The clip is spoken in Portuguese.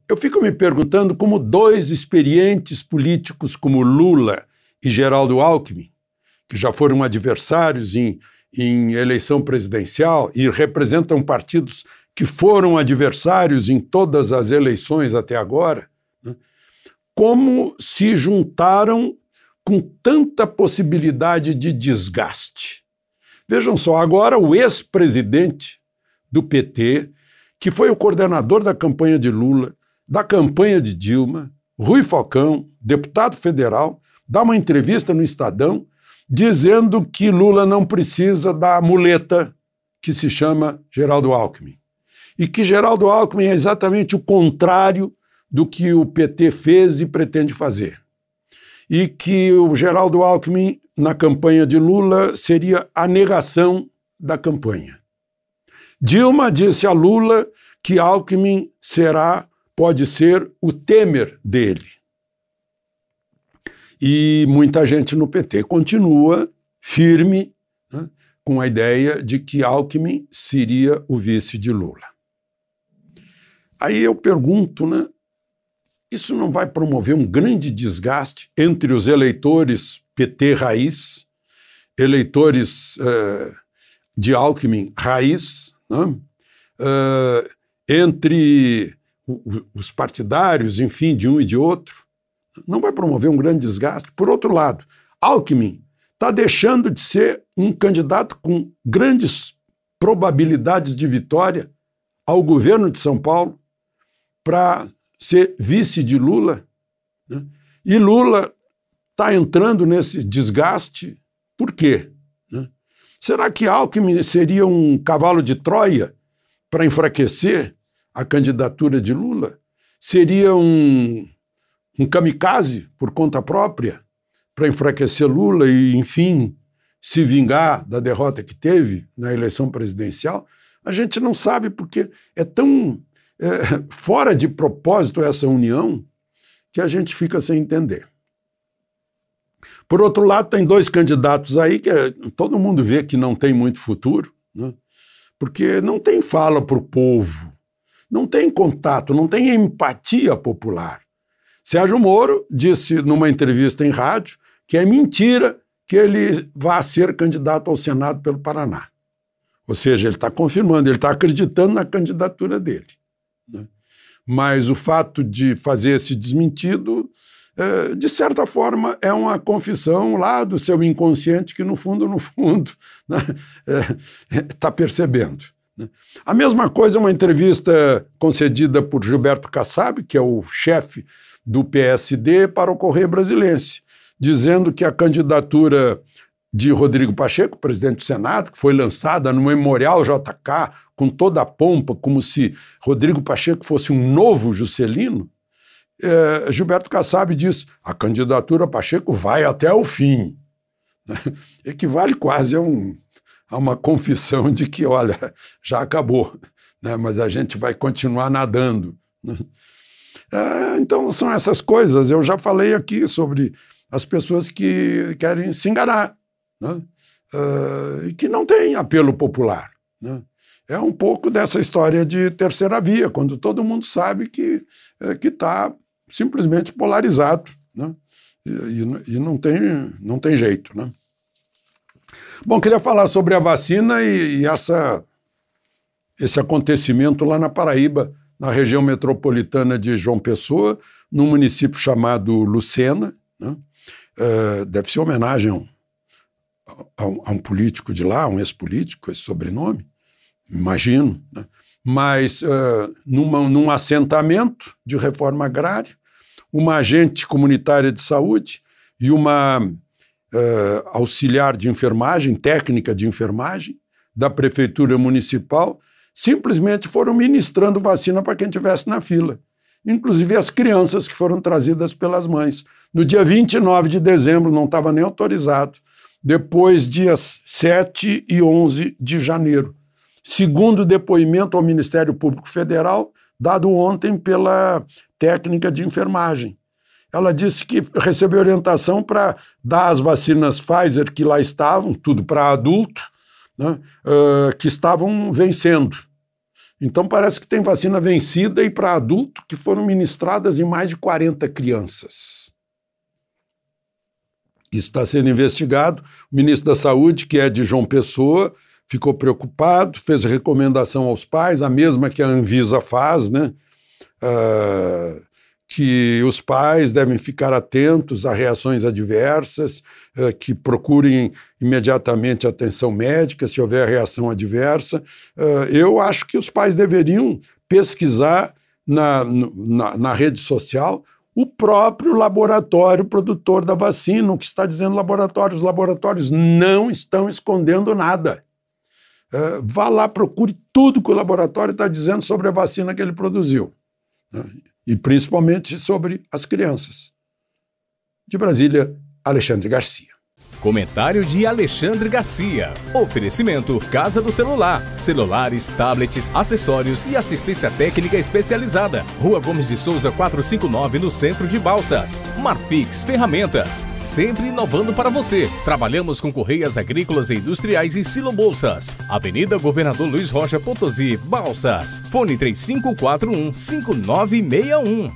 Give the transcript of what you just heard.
Eu fico me perguntando como dois experientes políticos como Lula e Geraldo Alckmin, que já foram adversários em eleição presidencial e representam partidos que foram adversários em todas as eleições até agora, né, como se juntaram com tanta possibilidade de desgaste. Vejam só, agora o ex-presidente do PT, que foi o coordenador da campanha de Lula, da campanha de Dilma, Rui Falcão, deputado federal, dá uma entrevista no Estadão dizendo que Lula não precisa da muleta que se chama Geraldo Alckmin. E que Geraldo Alckmin é exatamente o contrário do que o PT fez e pretende fazer. E que o Geraldo Alckmin, na campanha de Lula, seria a negação da campanha. Dilma disse a Lula que Alckmin pode ser o Temer dele. E muita gente no PT continua firme, né, com a ideia de que Alckmin seria o vice de Lula. Aí eu pergunto, né, isso não vai promover um grande desgaste entre os eleitores PT raiz, eleitores de Alckmin raiz, né, entre os partidários, enfim, de um e de outro? Não vai promover um grande desgaste? Por outro lado, Alckmin está deixando de ser um candidato com grandes probabilidades de vitória ao governo de São Paulo para ser vice de Lula, né? E Lula está entrando nesse desgaste. Por quê, né? Será que Alckmin seria um cavalo de Troia para enfraquecer a candidatura de Lula? Seria um kamikaze por conta própria para enfraquecer Lula e, enfim, se vingar da derrota que teve na eleição presidencial? A gente não sabe, porque é tão fora de propósito essa união que a gente fica sem entender. Por outro lado, tem dois candidatos aí que todo mundo vê que não tem muito futuro, né? Porque não tem fala para o povo, não tem contato, não tem empatia popular. Sérgio Moro disse numa entrevista em rádio que é mentira que ele vá ser candidato ao Senado pelo Paraná. Ou seja, ele está confirmando, ele está acreditando na candidatura dele, né? Mas o fato de fazer esse desmentido, de certa forma, é uma confissão lá do seu inconsciente que, no fundo, né, está percebendo, né? A mesma coisa é uma entrevista concedida por Gilberto Kassab, que é o chefe do PSD, para o Correio Brasilense, dizendo que a candidatura de Rodrigo Pacheco, presidente do Senado, que foi lançada no Memorial JK com toda a pompa, como se Rodrigo Pacheco fosse um novo Juscelino, Gilberto Kassab diz: a candidatura Pacheco vai até o fim. Equivale quase a uma confissão de que, olha, já acabou, né, mas a gente vai continuar nadando, né? Então são essas coisas. Eu já falei aqui sobre as pessoas que querem se enganar, né, e que não têm apelo popular, né? É um pouco dessa história de terceira via, quando todo mundo sabe que está simplesmente polarizado, né? E não tem jeito, né? Bom, queria falar sobre a vacina e esse acontecimento lá na Paraíba, na região metropolitana de João Pessoa, num município chamado Lucena, né? Deve ser homenagem a um político de lá, um ex-político, esse sobrenome, imagino, né? Mas num assentamento de reforma agrária, uma agente comunitária de saúde e uma auxiliar de enfermagem, técnica de enfermagem, da prefeitura municipal, simplesmente foram ministrando vacina para quem estivesse na fila, inclusive as crianças que foram trazidas pelas mães. No dia 29 de dezembro, não estava nem autorizado, depois dias 7 e 11 de janeiro. Segundo o depoimento ao Ministério Público Federal, dado ontem pela técnica de enfermagem. Ela disse que recebeu orientação para dar as vacinas Pfizer que lá estavam, tudo para adulto, né, que estavam vencendo. Então parece que tem vacina vencida e para adulto que foram ministradas em mais de 40 crianças. Isso está sendo investigado. O ministro da Saúde, que é de João Pessoa, ficou preocupado, fez recomendação aos pais, a mesma que a Anvisa faz, né? Que os pais devem ficar atentos a reações adversas, que procurem imediatamente atenção médica se houver reação adversa. Eu acho que os pais deveriam pesquisar na rede social o próprio laboratório produtor da vacina. O que está dizendo laboratório? Os laboratórios não estão escondendo nada. Vá lá, procure tudo que o laboratório está dizendo sobre a vacina que ele produziu. E principalmente sobre as crianças. De Brasília, Alexandre Garcia. Comentário de Alexandre Garcia. Oferecimento Casa do Celular. Celulares, tablets, acessórios e assistência técnica especializada. Rua Gomes de Souza 459, no centro de Balsas. Marfix Ferramentas. Sempre inovando para você. Trabalhamos com correias agrícolas e industriais e silobolsas. Avenida Governador Luiz Rocha Potosí, Balsas. Fone 3541-5961.